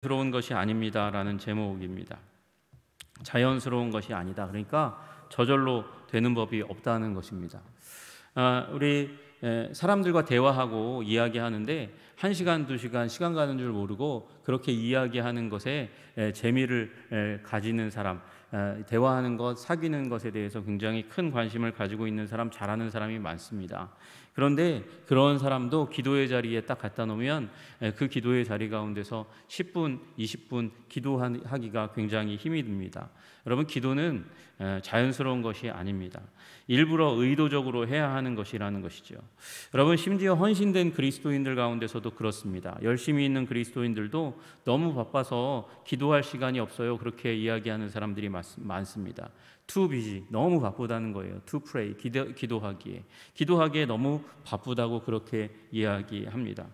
자연스러운 것이 아닙니다라는 제목입니다. 자연스러운 것이 아니다. 그러니까 저절로 되는 법이 없다는 것입니다. 우리 사람들과 대화하고 이야기하는데 1시간, 2시간 시간 가는 줄 모르고 그렇게 이야기하는 것에 재미를 가지는 사람, 대화하는 것, 사귀는 것에 대해서 굉장히 큰 관심을 가지고 있는 사람, 잘하는 사람이 많습니다. 그런데 그런 사람도 기도의 자리에 딱 갖다 놓으면 그 기도의 자리 가운데서 10분, 20분 기도하기가 굉장히 힘이 듭니다. 여러분, 기도는 자연스러운 것이 아닙니다. 일부러 의도적으로 해야 하는 것이라는 것이죠. 여러분, 심지어 헌신된 그리스도인들 가운데서도 그렇습니다. 열심히 있는 그리스도인들도 너무 바빠서 기도할 시간이 없어요, 그렇게 이야기하는 사람들이 많습니다. too busy, 너무 바쁘다는 거예요. to pray, 기도하기에 너무 바쁘다고 그렇게 이야기합니다.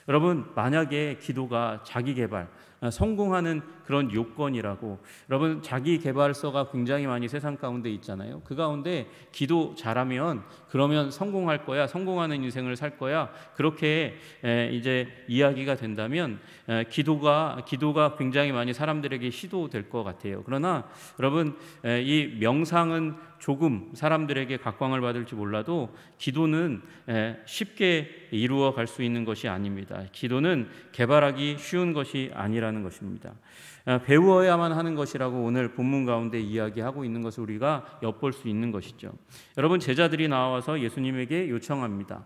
여러분, 만약에 기도가 자기개발, 성공하는 그런 요건이라고, 여러분, 자기개발서가 굉장히 많이 세상 가운데 있잖아요. 그 가운데 기도 잘하면 그러면 성공할 거야, 성공하는 인생을 살 거야, 그렇게 이제 이야기가 된다면 기도가 굉장히 많이 사람들에게 시도될 것 같아요. 그러나 여러분, 이 명상은 조금 사람들에게 각광을 받을지 몰라도 기도는 쉽게 이루어 갈 수 있는 것이 아닙니다. 기도는 개발하기 쉬운 것이 아니라는 것입니다. 배우어야만 하는 것이라고 오늘 본문 가운데 이야기하고 있는 것을 우리가 엿볼 수 있는 것이죠. 여러분, 제자들이 나와서 예수님에게 요청합니다.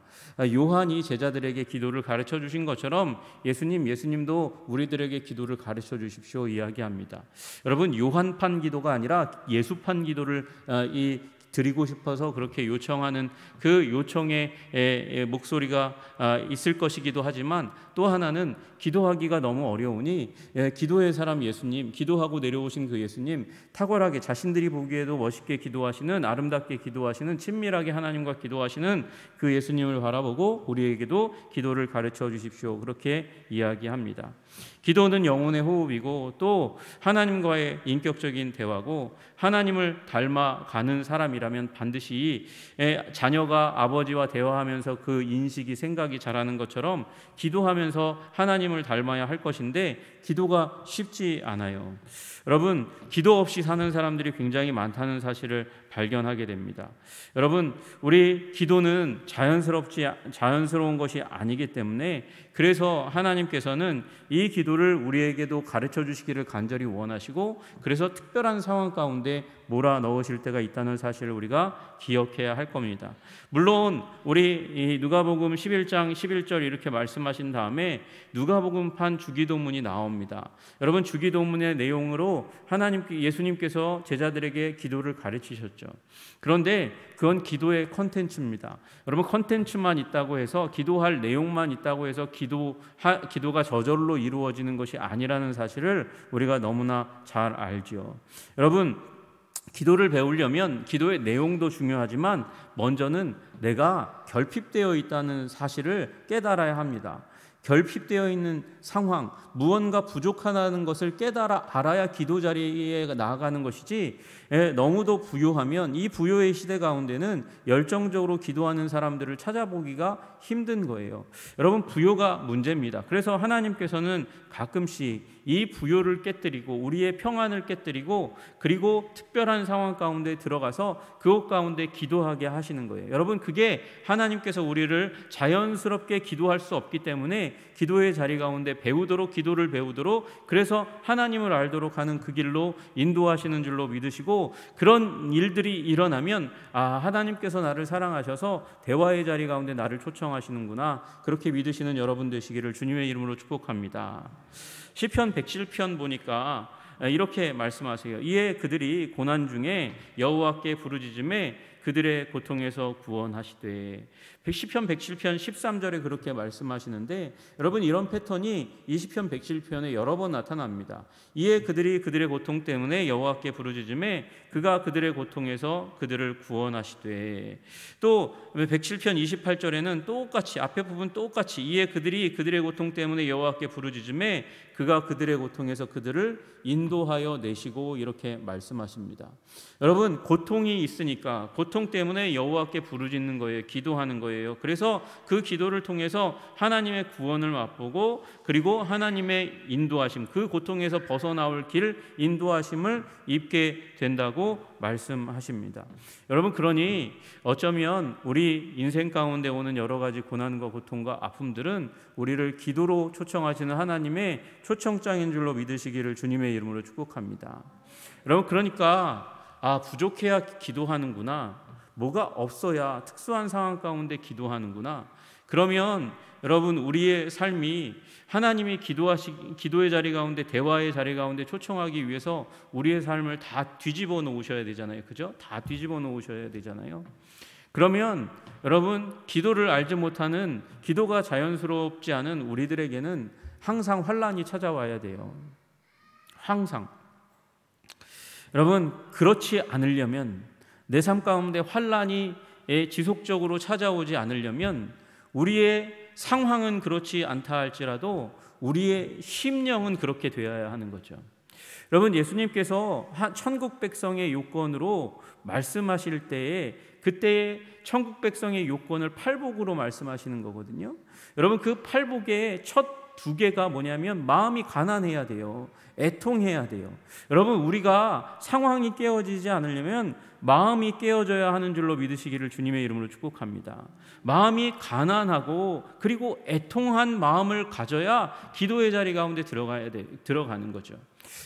요한이 제자들에게 기도를 가르쳐 주신 것처럼 예수님도 우리들에게 기도를 가르쳐 주십시오 이야기합니다. 여러분, 요한판 기도가 아니라 예수판 기도를 드리고 싶어서 그렇게 요청하는 그 요청의 목소리가 있을 것이기도 하지만, 또 하나는 기도하기가 너무 어려우니 기도의 사람 예수님, 기도하고 내려오신 그 예수님, 탁월하게 자신들이 보기에도 멋있게 기도하시는, 아름답게 기도하시는, 친밀하게 하나님과 기도하시는 그 예수님을 바라보고 우리에게도 기도를 가르쳐 주십시오, 그렇게 이야기합니다. 기도는 영혼의 호흡이고 또 하나님과의 인격적인 대화고, 하나님을 닮아가는 사람이라면 반드시 자녀가 아버지와 대화하면서 그 인식이, 생각이 자라는 것처럼 기도하면서 하나님을 닮아야 할 것인데 기도가 쉽지 않아요. 여러분, 기도 없이 사는 사람들이 굉장히 많다는 사실을 발견하게 됩니다. 여러분, 우리 기도는 자연스러운 것이 아니기 때문에, 그래서 하나님께서는 이 기도를 우리에게도 가르쳐 주시기를 간절히 원하시고, 그래서 특별한 상황 가운데 몰아넣으실 때가 있다는 사실을 우리가 기억해야 할 겁니다. 물론 우리 누가복음 11장 11절 이렇게 말씀하신 다음에 누가복음판 주기도문이 나옵니다. 여러분, 주기도문의 내용으로 예수님께서 제자들에게 기도를 가르치셨죠. 그런데 그건 기도의 컨텐츠입니다. 여러분, 컨텐츠만 있다고 해서, 기도할 내용만 있다고 해서 기도가 저절로 이루어지는 것이 아니라는 사실을 우리가 너무나 잘 알죠. 여러분, 기도를 배우려면 기도의 내용도 중요하지만 먼저는 내가 결핍되어 있다는 사실을 깨달아야 합니다. 결핍되어 있는 상황, 무언가 부족하다는 것을 알아야 기도 자리에 나아가는 것이지, 너무도 부요하면 이 부요의 시대 가운데는 열정적으로 기도하는 사람들을 찾아보기가 힘든 거예요. 여러분, 부요가 문제입니다. 그래서 하나님께서는 가끔씩 이 부요를 깨뜨리고 우리의 평안을 깨뜨리고, 그리고 특별한 상황 가운데 들어가서 그것 가운데 기도하게 하시는 거예요. 여러분, 그게 하나님께서 우리를 자연스럽게 기도할 수 없기 때문에 기도의 자리 가운데 기도를 배우도록, 그래서 하나님을 알도록 하는 그 길로 인도하시는 줄로 믿으시고, 그런 일들이 일어나면 하나님께서 나를 사랑하셔서 대화의 자리 가운데 나를 초청하시는구나, 그렇게 믿으시는 여러분 되시기를 주님의 이름으로 축복합니다. 시편 107편 보니까 이렇게 말씀하세요. 이에 그들이 고난 중에 여호와께 부르짖음에 그들의 고통에서 구원하시되. 시편 107편 13절에 그렇게 말씀하시는데, 여러분, 이런 패턴이 이 시편 107편에 여러 번 나타납니다. 이에 그들이 그들의 고통 때문에 여호와께 부르짖음에 그가 그들의 고통에서 그들을 구원하시되. 또 107편 28절에는 똑같이, 앞에 부분 똑같이, 이에 그들이 그들의 고통 때문에 여호와께 부르짖음에 그가 그들의 고통에서 그들을 인도하여 내시고, 이렇게 말씀하십니다. 여러분, 고통이 있으니까, 고통 고통 때문에 여호와께 부르짖는 거예요. 기도하는 거예요. 그래서 그 기도를 통해서 하나님의 구원을 맛보고 그리고 하나님의 인도하심, 그 고통에서 벗어나올 길 인도하심을 입게 된다고 말씀하십니다. 여러분, 그러니 어쩌면 우리 인생 가운데 오는 여러 가지 고난과 고통과 아픔들은 우리를 기도로 초청하시는 하나님의 초청장인 줄로 믿으시기를 주님의 이름으로 축복합니다. 여러분, 그러니까 부족해야 기도하는구나, 뭐가 없어야 특수한 상황 가운데 기도하는구나. 그러면 여러분, 우리의 삶이 하나님이 기도의 자리 가운데, 대화의 자리 가운데 초청하기 위해서 우리의 삶을 다 뒤집어 놓으셔야 되잖아요. 그죠? 다 뒤집어 놓으셔야 되잖아요. 그러면 여러분, 기도를 알지 못하는, 기도가 자연스럽지 않은 우리들에게는 항상 환난이 찾아와야 돼요. 항상. 여러분, 그렇지 않으려면, 내 삶 가운데 환난이 지속적으로 찾아오지 않으려면 우리의 상황은 그렇지 않다 할지라도 우리의 심령은 그렇게 되어야 하는 거죠. 여러분, 예수님께서 천국 백성의 요건으로 말씀하실 때에 그때의 천국 백성의 요건을 팔복으로 말씀하시는 거거든요. 여러분, 그 팔복의 첫 두 개가 뭐냐면 마음이 가난해야 돼요. 애통해야 돼요. 여러분, 우리가 상황이 깨어지지 않으려면 마음이 깨어져야 하는 줄로 믿으시기를 주님의 이름으로 축복합니다. 마음이 가난하고 그리고 애통한 마음을 가져야 기도의 자리 가운데 들어가는 거죠.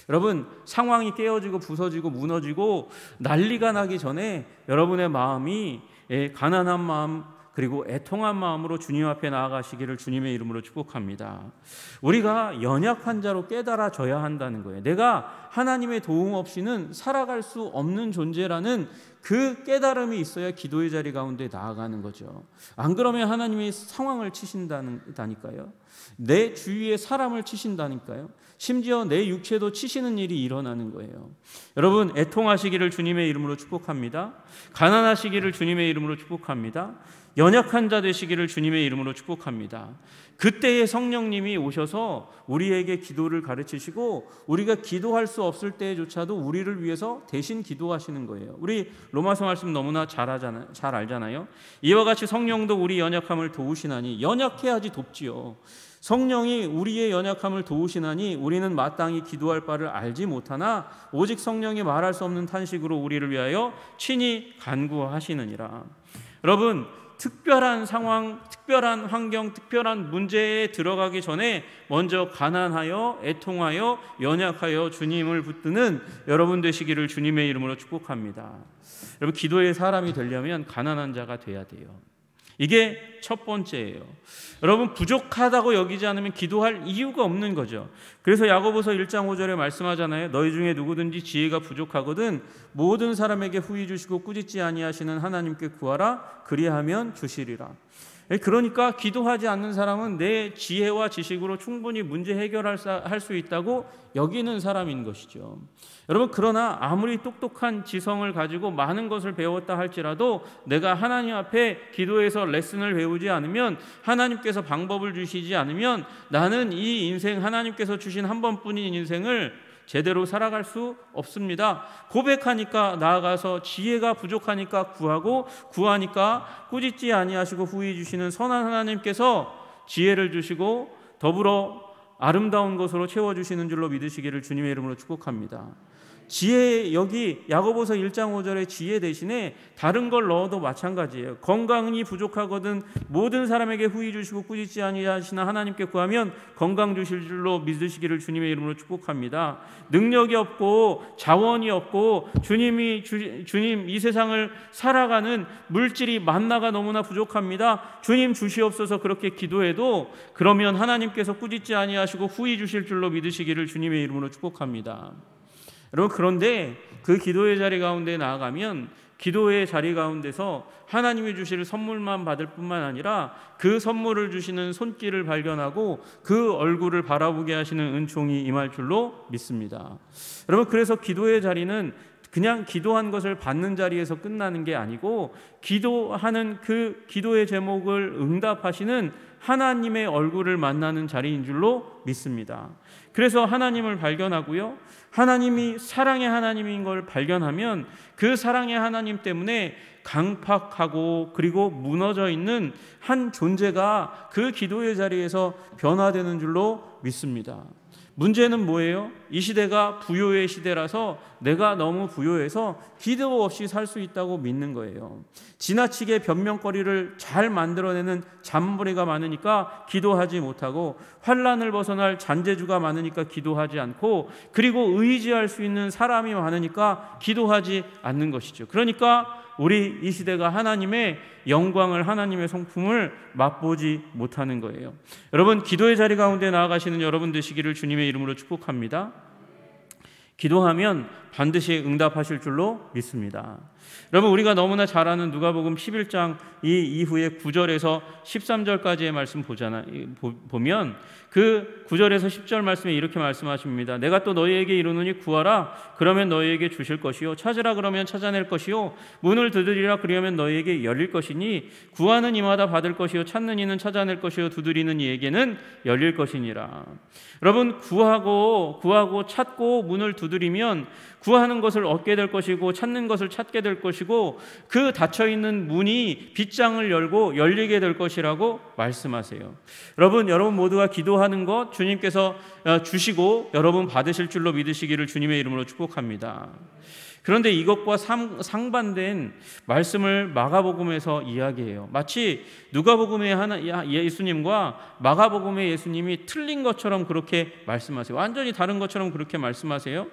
여러분, 상황이 깨어지고 부서지고 무너지고 난리가 나기 전에 여러분의 마음이 가난한 마음 그리고 애통한 마음으로 주님 앞에 나아가시기를 주님의 이름으로 축복합니다. 우리가 연약한 자로 깨달아져야 한다는 거예요. 내가 하나님의 도움 없이는 살아갈 수 없는 존재라는 그 깨달음이 있어야 기도의 자리 가운데 나아가는 거죠. 안 그러면 하나님이 상황을 치신다니까요. 내 주위에 사람을 치신다니까요. 심지어 내 육체도 치시는 일이 일어나는 거예요. 여러분, 애통하시기를 주님의 이름으로 축복합니다. 가난하시기를 주님의 이름으로 축복합니다. 연약한 자 되시기를 주님의 이름으로 축복합니다. 그때의 성령님이 오셔서 우리에게 기도를 가르치시고 우리가 기도할 수 없을 때조차도 우리를 위해서 대신 기도하시는 거예요. 우리 로마서 말씀 너무나 잘 알잖아요. 이와 같이 성령도 우리 연약함을 도우시나니, 연약해야지 돕지요. 성령이 우리의 연약함을 도우시나니 우리는 마땅히 기도할 바를 알지 못하나 오직 성령이 말할 수 없는 탄식으로 우리를 위하여 친히 간구하시느니라. 여러분, 특별한 상황, 특별한 환경, 특별한 문제에 들어가기 전에 먼저 가난하여 애통하여 연약하여 주님을 붙드는 여러분 되시기를 주님의 이름으로 축복합니다. 여러분, 기도의 사람이 되려면 가난한 자가 돼야 돼요. 이게 첫 번째예요. 여러분, 부족하다고 여기지 않으면 기도할 이유가 없는 거죠. 그래서 야고보서 1장 5절에 말씀하잖아요. 너희 중에 누구든지 지혜가 부족하거든 모든 사람에게 후히 주시고 꾸짖지 아니하시는 하나님께 구하라. 그리하면 주시리라. 그러니까 기도하지 않는 사람은 내 지혜와 지식으로 충분히 문제 해결할 수 있다고 여기는 사람인 것이죠. 여러분, 그러나 아무리 똑똑한 지성을 가지고 많은 것을 배웠다 할지라도 내가 하나님 앞에 기도해서 레슨을 배우지 않으면, 하나님께서 방법을 주시지 않으면 나는 이 인생, 하나님께서 주신 한 번뿐인 인생을 제대로 살아갈 수 없습니다. 고백하니까 나아가서, 지혜가 부족하니까 구하고, 구하니까 꾸짖지 아니하시고 후히 주시는 선한 하나님께서 지혜를 주시고 더불어 아름다운 것으로 채워주시는 줄로 믿으시기를 주님의 이름으로 축복합니다. 지혜, 여기 야고보서 1장 5절의 지혜 대신에 다른 걸 넣어도 마찬가지예요. 건강이 부족하거든 모든 사람에게 후히 주시고 꾸짖지 아니하시나 하나님께 구하면 건강 주실 줄로 믿으시기를 주님의 이름으로 축복합니다. 능력이 없고 자원이 없고 주님 이 세상을 살아가는 물질이 만나가 너무나 부족합니다. 주님 주시옵소서 그렇게 기도해도 그러면 하나님께서 꾸짖지 아니하시고 후히 주실 줄로 믿으시기를 주님의 이름으로 축복합니다. 여러분, 그런데 그 기도의 자리 가운데 나아가면 기도의 자리 가운데서 하나님이 주실 선물만 받을 뿐만 아니라 그 선물을 주시는 손길을 발견하고 그 얼굴을 바라보게 하시는 은총이 임할 줄로 믿습니다. 여러분, 그래서 기도의 자리는 그냥 기도한 것을 받는 자리에서 끝나는 게 아니고 기도하는 그 기도의 제목을 응답하시는 하나님의 얼굴을 만나는 자리인 줄로 믿습니다. 그래서 하나님을 발견하고요, 하나님이 사랑의 하나님인 걸 발견하면 그 사랑의 하나님 때문에 강팍하고 그리고 무너져 있는 한 존재가 그 기도의 자리에서 변화되는 줄로 믿습니다. 문제는 뭐예요? 이 시대가 부요의 시대라서 내가 너무 부요해서 기도 없이 살 수 있다고 믿는 거예요. 지나치게 변명거리를 잘 만들어내는 잔머리가 많으니까 기도하지 못하고, 환난을 벗어날 잔재주가 많으니까 기도하지 않고, 그리고 의지할 수 있는 사람이 많으니까 기도하지 않는 것이죠. 그러니까 우리 이 시대가 하나님의 영광을, 하나님의 성품을 맛보지 못하는 거예요. 여러분, 기도의 자리 가운데 나아가시는 여러분 되시기를 주님의 이름으로 축복합니다. 기도하면 반드시 응답하실 줄로 믿습니다. 여러분, 우리가 너무나 잘 아는 누가복음 11장 이 이후에 9절에서 13절까지의 말씀 보면 그 9절에서 10절 말씀에 이렇게 말씀하십니다. 내가 또 너희에게 이르노니 구하라 그러면 너희에게 주실 것이요, 찾으라 그러면 찾아낼 것이요, 문을 두드리라 그러면 너희에게 열릴 것이니 구하는 이마다 받을 것이요, 찾는 이는 찾아낼 것이요, 두드리는 이에게는 열릴 것이니라. 여러분, 구하고 찾고 문을 두드리면 구하는 것을 얻게 될 것이고 찾는 것을 찾게 될 것이고, 그 닫혀있는 문이 빗장을 열고 열리게 될 것이라고 말씀하세요. 여러분 모두가 기도하는 것 주님께서 주시고 여러분 받으실 줄로 믿으시기를 주님의 이름으로 축복합니다. 그런데 이것과 상반된 말씀을 마가복음에서 이야기해요. 마치 누가복음의 예수님과 마가복음의 예수님이 틀린 것처럼 그렇게 말씀하세요. 완전히 다른 것처럼 그렇게 말씀하세요.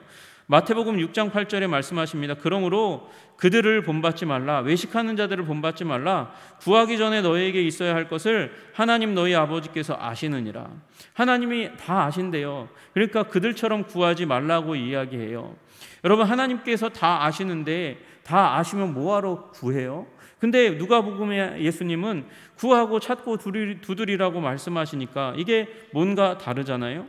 마태복음 6장 8절에 말씀하십니다. 그러므로 그들을 본받지 말라, 외식하는 자들을 본받지 말라, 구하기 전에 너희에게 있어야 할 것을 하나님 너희 아버지께서 아시느니라. 하나님이 다 아신대요. 그러니까 그들처럼 구하지 말라고 이야기해요. 여러분, 하나님께서 다 아시는데 다 아시면 뭐하러 구해요? 근데 누가복음의 예수님은 구하고 찾고 두드리라고 말씀하시니까 이게 뭔가 다르잖아요.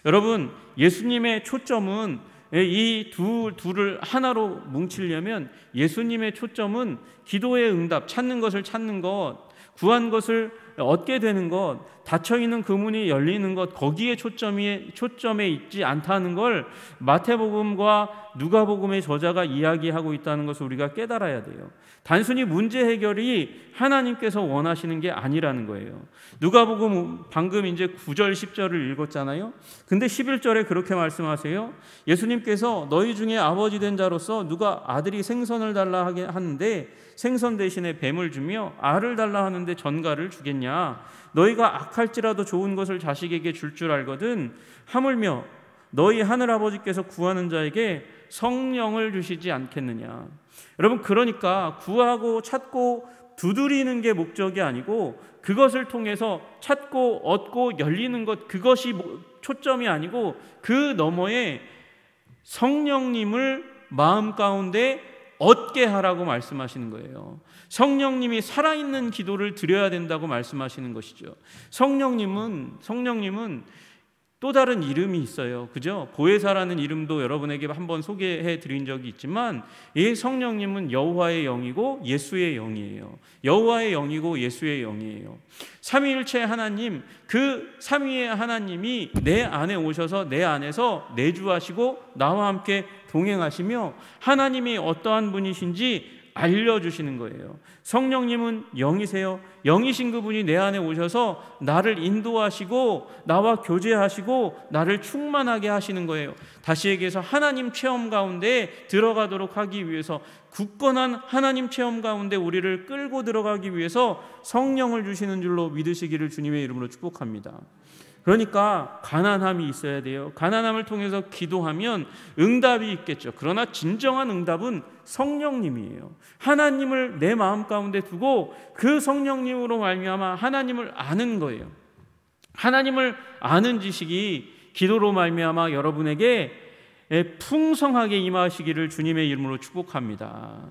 여러분, 예수님의 초점은 이 둘을 하나로 뭉치려면 예수님의 초점은 기도의 응답, 찾는 것을 찾는 것, 구한 것을 얻게 되는 것, 닫혀있는 그 문이 열리는 것, 거기에 초점에 있지 않다는 걸 마태복음과 누가복음의 저자가 이야기하고 있다는 것을 우리가 깨달아야 돼요. 단순히 문제 해결이 하나님께서 원하시는 게 아니라는 거예요. 누가복음 방금 이제 9절 10절을 읽었잖아요. 근데 11절에 그렇게 말씀하세요. 예수님께서 너희 중에 아버지 된 자로서 누가 아들이 생선을 달라 하는데 생선 대신에 뱀을 주며 알을 달라 하는데 전갈을 주겠냐? 너희가 악할지라도 좋은 것을 자식에게 줄 알거든 하물며 너희 하늘아버지께서 구하는 자에게 성령을 주시지 않겠느냐. 여러분, 그러니까 구하고 찾고 두드리는 게 목적이 아니고 그것을 통해서 찾고 얻고 열리는 것, 그것이 초점이 아니고 그 너머에 성령님을 마음 가운데 얻게 하라고 말씀하시는 거예요. 성령님이 살아있는 기도를 드려야 된다고 말씀하시는 것이죠. 성령님은 또 다른 이름이 있어요. 그죠? 보혜사라는 이름도 여러분에게 한번 소개해 드린 적이 있지만 이 성령님은 여호와의 영이고 예수의 영이에요. 여호와의 영이고 예수의 영이에요. 삼위일체 하나님, 그 삼위의 하나님이 내 안에 오셔서 내 안에서 내주하시고 나와 함께 동행하시며 하나님이 어떠한 분이신지 알려주시는 거예요. 성령님은 영이세요. 영이신 그분이 내 안에 오셔서 나를 인도하시고 나와 교제하시고 나를 충만하게 하시는 거예요. 다시 얘기해서 하나님 체험 가운데 들어가도록 하기 위해서, 굳건한 하나님 체험 가운데 우리를 끌고 들어가기 위해서 성령을 주시는 줄로 믿으시기를 주님의 이름으로 축복합니다. 그러니까 가난함이 있어야 돼요. 가난함을 통해서 기도하면 응답이 있겠죠. 그러나 진정한 응답은 성령님이에요. 하나님을 내 마음 가운데 두고 그 성령님으로 말미암아 하나님을 아는 거예요. 하나님을 아는 지식이 기도로 말미암아 여러분에게 풍성하게 임하시기를 주님의 이름으로 축복합니다.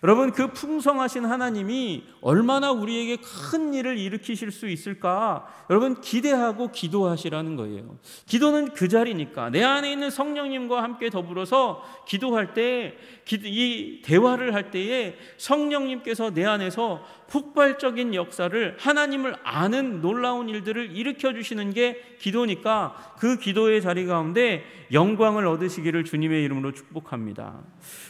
여러분, 그 풍성하신 하나님이 얼마나 우리에게 큰 일을 일으키실 수 있을까? 여러분, 기대하고 기도하시라는 거예요. 기도는 그 자리니까 내 안에 있는 성령님과 함께 더불어서 기도할 때, 이 대화를 할 때에 성령님께서 내 안에서 폭발적인 역사를, 하나님을 아는 놀라운 일들을 일으켜 주시는 게 기도니까 그 기도의 자리 가운데 영광을 얻으시기를 주님의 이름으로 축복합니다.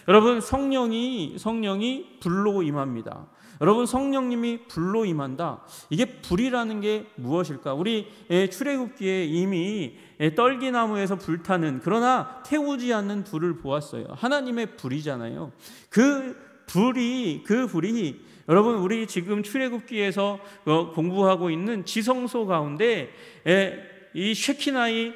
여러분, 성령이 성령이 불로 임합니다. 여러분, 성령님이 불로 임한다. 이게 불이라는 게 무엇일까? 우리 출애굽기에 이미 떨기나무에서 불타는, 그러나 태우지 않는 불을 보았어요. 하나님의 불이잖아요. 그 불이 여러분, 우리 지금 출애굽기에서 공부하고 있는 지성소 가운데 이 쉐키나의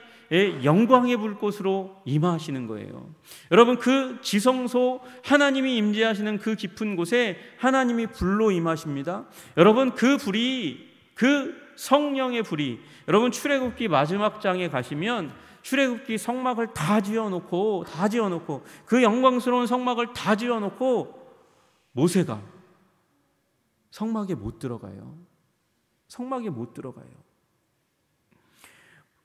영광의 불꽃으로 임하시는 거예요. 여러분, 그 지성소, 하나님이 임재하시는 그 깊은 곳에 하나님이 불로 임하십니다. 여러분, 그 불이, 그 성령의 불이, 여러분 출애굽기 마지막 장에 가시면 출애굽기 성막을 다 지어놓고 그 영광스러운 성막을 다 지어놓고 모세가 성막에 못 들어가요. 성막에 못 들어가요.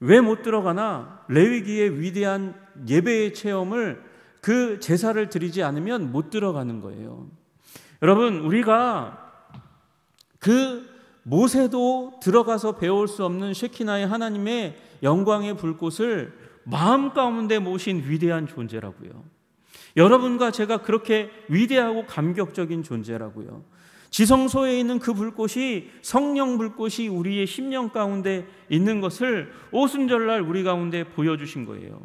왜 못 들어가나? 레위기의 위대한 예배의 체험을, 그 제사를 드리지 않으면 못 들어가는 거예요. 여러분, 우리가 그 모세도 들어가서 배울 수 없는 쉐키나의 하나님의 영광의 불꽃을 마음 가운데 모신 위대한 존재라고요. 여러분과 제가 그렇게 위대하고 감격적인 존재라고요. 지성소에 있는 그 불꽃이, 성령 불꽃이 우리의 심령 가운데 있는 것을 오순절날 우리 가운데 보여주신 거예요.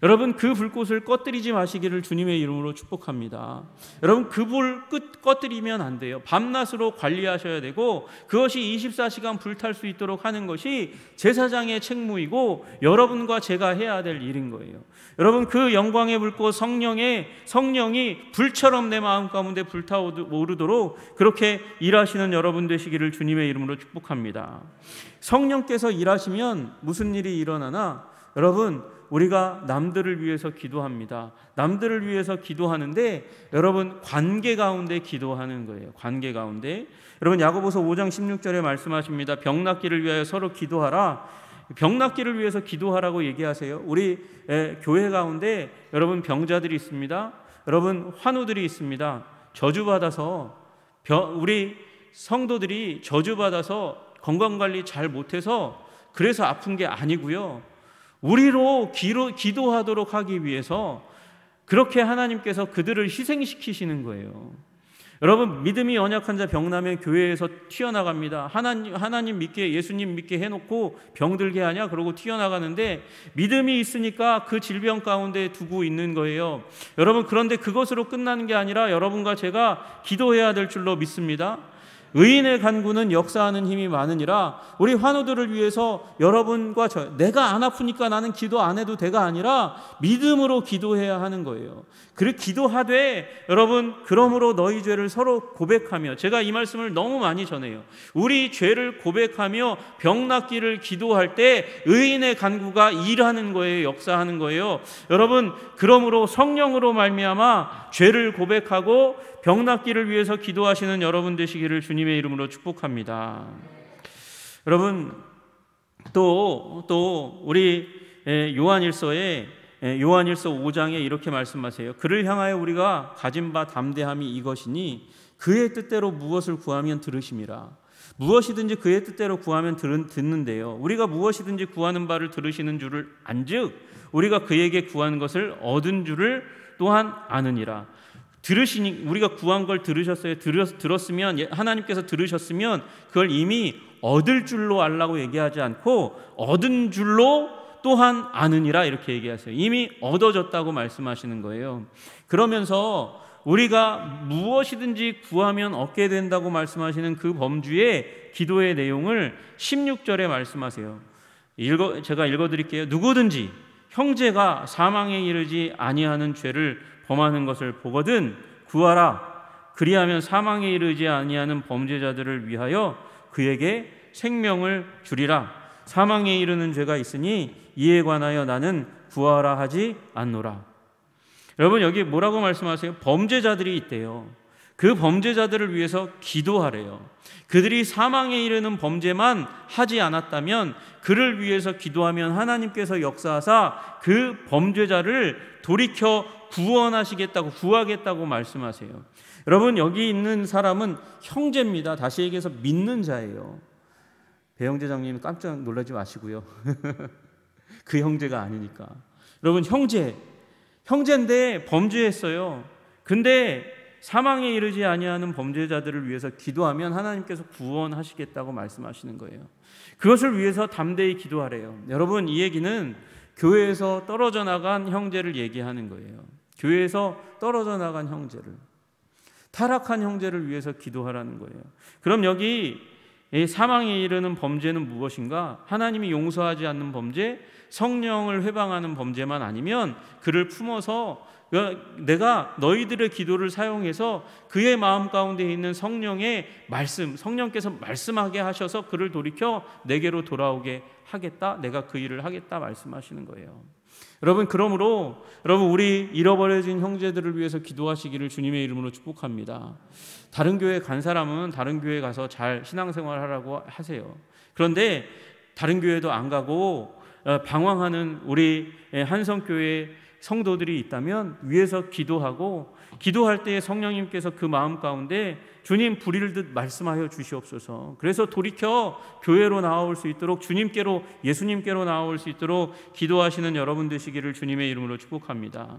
여러분, 그 불꽃을 꺼뜨리지 마시기를 주님의 이름으로 축복합니다. 여러분, 그 불 꺼뜨리면 안 돼요. 밤낮으로 관리하셔야 되고, 그것이 24시간 불탈 수 있도록 하는 것이 제사장의 책무이고 여러분과 제가 해야 될 일인 거예요. 여러분, 그 영광의 불꽃, 성령이 불처럼 내 마음 가운데 불타오르도록 그렇게 일하시는 여러분 되시기를 주님의 이름으로 축복합니다. 성령께서 일하시면 무슨 일이 일어나나? 여러분, 우리가 남들을 위해서 기도합니다. 남들을 위해서 기도하는데 여러분, 관계 가운데 기도하는 거예요. 관계 가운데. 여러분, 야고보서 5장 16절에 말씀하십니다. 병 낫기를 위하여 서로 기도하라. 병 낫기를 위해서 기도하라고 얘기하세요. 우리 교회 가운데 여러분 병자들이 있습니다. 여러분 환우들이 있습니다. 저주받아서 우리 성도들이 저주받아서 건강관리 잘 못해서 그래서 아픈 게 아니고요. 우리로 기도하도록 하기 위해서 그렇게 하나님께서 그들을 희생시키시는 거예요. 여러분, 믿음이 연약한 자 병나면 교회에서 튀어나갑니다. 하나님 믿게, 예수님 믿게 해놓고 병들게 하냐? 그러고 튀어나가는데 믿음이 있으니까 그 질병 가운데 두고 있는 거예요. 여러분, 그런데 그것으로 끝나는 게 아니라 여러분과 제가 기도해야 될 줄로 믿습니다. 의인의 간구는 역사하는 힘이 많으니라. 우리 환우들을 위해서 여러분과 내가 안 아프니까 나는 기도 안 해도 돼가 아니라 믿음으로 기도해야 하는 거예요. 그리고 기도하되 여러분, 그러므로 너희 죄를 서로 고백하며, 제가 이 말씀을 너무 많이 전해요. 우리 죄를 고백하며 병 낫기를 기도할 때 의인의 간구가 일하는 거예요. 역사하는 거예요. 여러분, 그러므로 성령으로 말미암아 죄를 고백하고 병 낫기를 위해서 기도하시는 여러분 되시기를 주님의 이름으로 축복합니다. 여러분, 또 우리 요한일서 5장에 이렇게 말씀하세요. 그를 향하여 우리가 가진 바 담대함이 이것이니 그의 뜻대로 무엇을 구하면 들으심이라. 무엇이든지 그의 뜻대로 구하면 듣는데요. 우리가 무엇이든지 구하는 바를 들으시는 줄을 안즉 우리가 그에게 구하는 것을 얻은 줄을 또한 아느니라. 들으시니, 우리가 구한 걸 들으셨어요. 들었으면, 하나님께서 들으셨으면 그걸 이미 얻을 줄로 알라고 얘기하지 않고 얻은 줄로 또한 아느니라 이렇게 얘기하세요. 이미 얻어졌다고 말씀하시는 거예요. 그러면서 우리가 무엇이든지 구하면 얻게 된다고 말씀하시는 그 범주의 기도의 내용을 16절에 말씀하세요. 제가 읽어드릴게요. 누구든지 형제가 사망에 이르지 아니하는 죄를 범하는 것을 보거든 구하라. 그리하면 사망에 이르지 아니하는 범죄자들을 위하여 그에게 생명을 주리라. 사망에 이르는 죄가 있으니 이에 관하여 나는 구하라 하지 않노라. 여러분, 여기 뭐라고 말씀하세요? 범죄자들이 있대요. 그 범죄자들을 위해서 기도하래요. 그들이 사망에 이르는 범죄만 하지 않았다면 그를 위해서 기도하면 하나님께서 역사하사 그 범죄자를 돌이켜 구하겠다고 말씀하세요. 여러분, 여기 있는 사람은 형제입니다. 다시 얘기해서 믿는 자예요. 배영재 장님 깜짝 놀라지 마시고요. 그 형제가 아니니까. 여러분, 형제인데 범죄했어요. 근데 사망에 이르지 아니하는 범죄자들을 위해서 기도하면 하나님께서 구원하시겠다고 말씀하시는 거예요. 그것을 위해서 담대히 기도하래요. 여러분, 이 얘기는 교회에서 떨어져 나간 형제를 얘기하는 거예요. 교회에서 떨어져 나간 형제를, 타락한 형제를 위해서 기도하라는 거예요. 그럼 여기 사망에 이르는 범죄는 무엇인가? 하나님이 용서하지 않는 범죄, 성령을 회방하는 범죄만 아니면 그를 품어서 내가 너희들의 기도를 사용해서 그의 마음 가운데 있는 성령의 말씀, 성령께서 말씀하게 하셔서 그를 돌이켜 내게로 돌아오게 하겠다, 내가 그 일을 하겠다 말씀하시는 거예요. 여러분, 그러므로 우리 잃어버려진 형제들을 위해서 기도하시기를 주님의 이름으로 축복합니다. 다른 교회 간 사람은 다른 교회 가서 잘 신앙생활 하라고 하세요. 그런데 다른 교회도 안 가고 방황하는 우리 한성교회 성도들이 있다면 위에서 기도하고, 기도할 때에 성령님께서 그 마음 가운데 주님 불일듯 말씀하여 주시옵소서. 그래서 돌이켜 교회로 나올 수 있도록, 주님께로, 예수님께로 나올 수 있도록 기도하시는 여러분 되시기를 주님의 이름으로 축복합니다.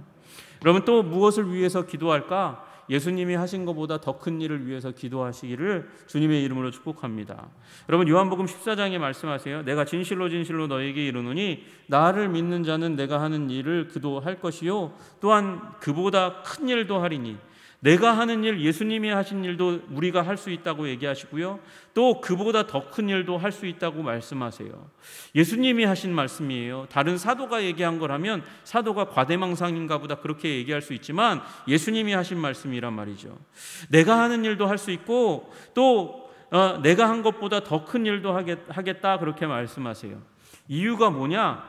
여러분, 또 무엇을 위해서 기도할까? 예수님이 하신 것보다 더 큰 일을 위해서 기도하시기를 주님의 이름으로 축복합니다. 여러분, 요한복음 14장에 말씀하세요. 내가 진실로 진실로 너에게 이르노니 나를 믿는 자는 내가 하는 일을 그도 할 것이요 또한 그보다 큰 일도 하리니. 내가 하는 일, 예수님이 하신 일도 우리가 할 수 있다고 얘기하시고요, 또 그보다 더 큰 일도 할 수 있다고 말씀하세요. 예수님이 하신 말씀이에요. 다른 사도가 얘기한 거라면 사도가 과대망상인가 보다 그렇게 얘기할 수 있지만 예수님이 하신 말씀이란 말이죠. 내가 하는 일도 할 수 있고 또 내가 한 것보다 더 큰 일도 하겠다 그렇게 말씀하세요. 이유가 뭐냐?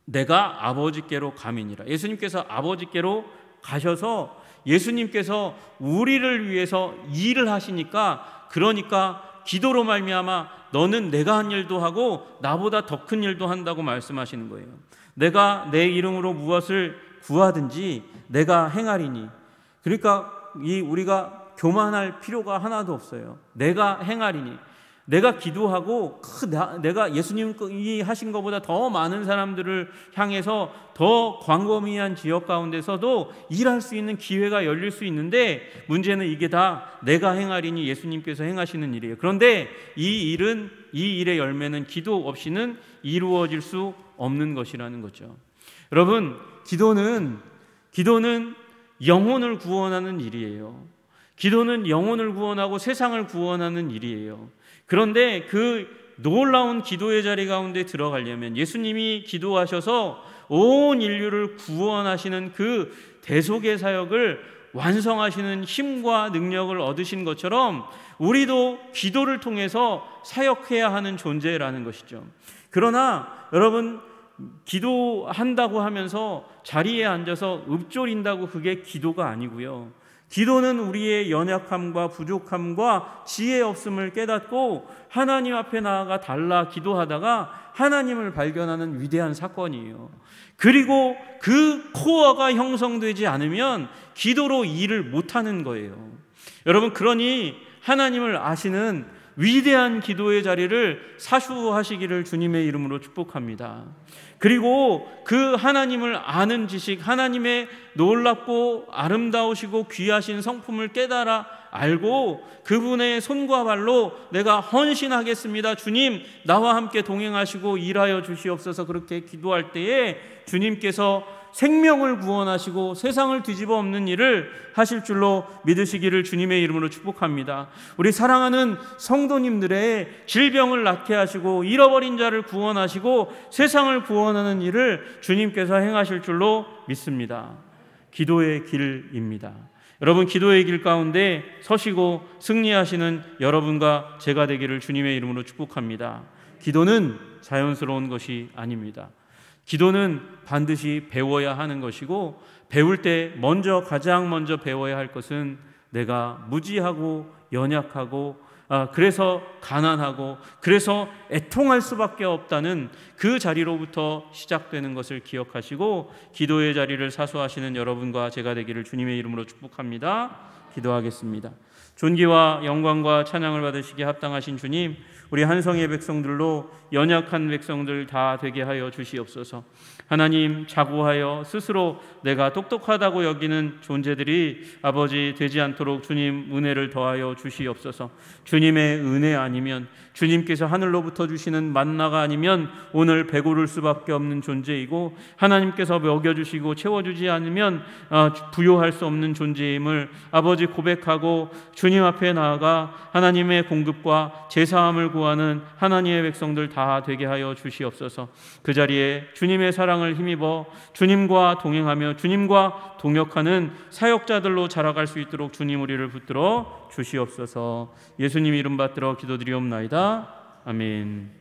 내가 아버지께로 가미니라. 예수님께서 아버지께로 가셔서 예수님께서 우리를 위해서 일을 하시니까, 그러니까 기도로 말미암아 너는 내가 한 일도 하고 나보다 더 큰 일도 한다고 말씀하시는 거예요. 내가 내 이름으로 무엇을 구하든지 내가 행하리니. 그러니까 우리가 교만할 필요가 하나도 없어요. 내가 행하리니. 내가 기도하고 내가 예수님이 하신 것보다 더 많은 사람들을 향해서 더 광범위한 지역 가운데서도 일할 수 있는 기회가 열릴 수 있는데, 문제는 이게 다 내가 행하리니 예수님께서 행하시는 일이에요. 그런데 이 일의 열매는 기도 없이는 이루어질 수 없는 것이라는 거죠. 여러분, 기도는 영혼을 구원하는 일이에요. 기도는 영혼을 구원하고 세상을 구원하는 일이에요. 그런데 그 놀라운 기도의 자리 가운데 들어가려면 예수님이 기도하셔서 온 인류를 구원하시는 그 대속의 사역을 완성하시는 힘과 능력을 얻으신 것처럼 우리도 기도를 통해서 사역해야 하는 존재라는 것이죠. 그러나 여러분, 기도한다고 하면서 자리에 앉아서 읊조린다고 그게 기도가 아니고요. 기도는 우리의 연약함과 부족함과 지혜 없음을 깨닫고 하나님 앞에 나아가 달라 기도하다가 하나님을 발견하는 위대한 사건이에요. 그리고 그 코어가 형성되지 않으면 기도로 일을 못하는 거예요. 여러분, 그러니 하나님을 아시는 위대한 기도의 자리를 사수하시기를 주님의 이름으로 축복합니다. 그리고 그 하나님을 아는 지식, 하나님의 놀랍고 아름다우시고 귀하신 성품을 깨달아 알고 그분의 손과 발로 내가 헌신하겠습니다, 주님 나와 함께 동행하시고 일하여 주시옵소서, 그렇게 기도할 때에 주님께서 생명을 구원하시고 세상을 뒤집어 엎는 일을 하실 줄로 믿으시기를 주님의 이름으로 축복합니다. 우리 사랑하는 성도님들의 질병을 낫게 하시고 잃어버린 자를 구원하시고 세상을 구원하는 일을 주님께서 행하실 줄로 믿습니다. 기도의 길입니다. 여러분, 기도의 길 가운데 서시고 승리하시는 여러분과 제가 되기를 주님의 이름으로 축복합니다. 기도는 자연스러운 것이 아닙니다. 기도는 반드시 배워야 하는 것이고, 배울 때 가장 먼저 배워야 할 것은 내가 무지하고 연약하고 그래서 가난하고 그래서 애통할 수밖에 없다는 그 자리로부터 시작되는 것을 기억하시고 기도의 자리를 사수하시는 여러분과 제가 되기를 주님의 이름으로 축복합니다. 기도하겠습니다. 존귀와 영광과 찬양을 받으시기에 합당하신 주님, 우리 한성의 백성들로 연약한 백성들 다 되게 하여 주시옵소서. 하나님, 자고하여 스스로 내가 똑똑하다고 여기는 존재들이 아버지 되지 않도록 주님 은혜를 더하여 주시옵소서. 주님의 은혜 아니면, 주님께서 하늘로부터 주시는 만나가 아니면 오늘 배고를 수밖에 없는 존재이고, 하나님께서 먹여주시고 채워주지 않으면 부요할 수 없는 존재임을 아버지 고백하고 주님 앞에 나아가 하나님의 공급과 제사함을 구하는 하나님의 백성들 다 되게 하여 주시옵소서. 그 자리에 주님의 사랑을 힘입어 주님과 동행하며 주님과 동역하는 사역자들로 자라갈 수 있도록 주님 우리를 붙들어 주시옵소서. 예수님 이름 받들어 기도드리옵나이다. 아멘.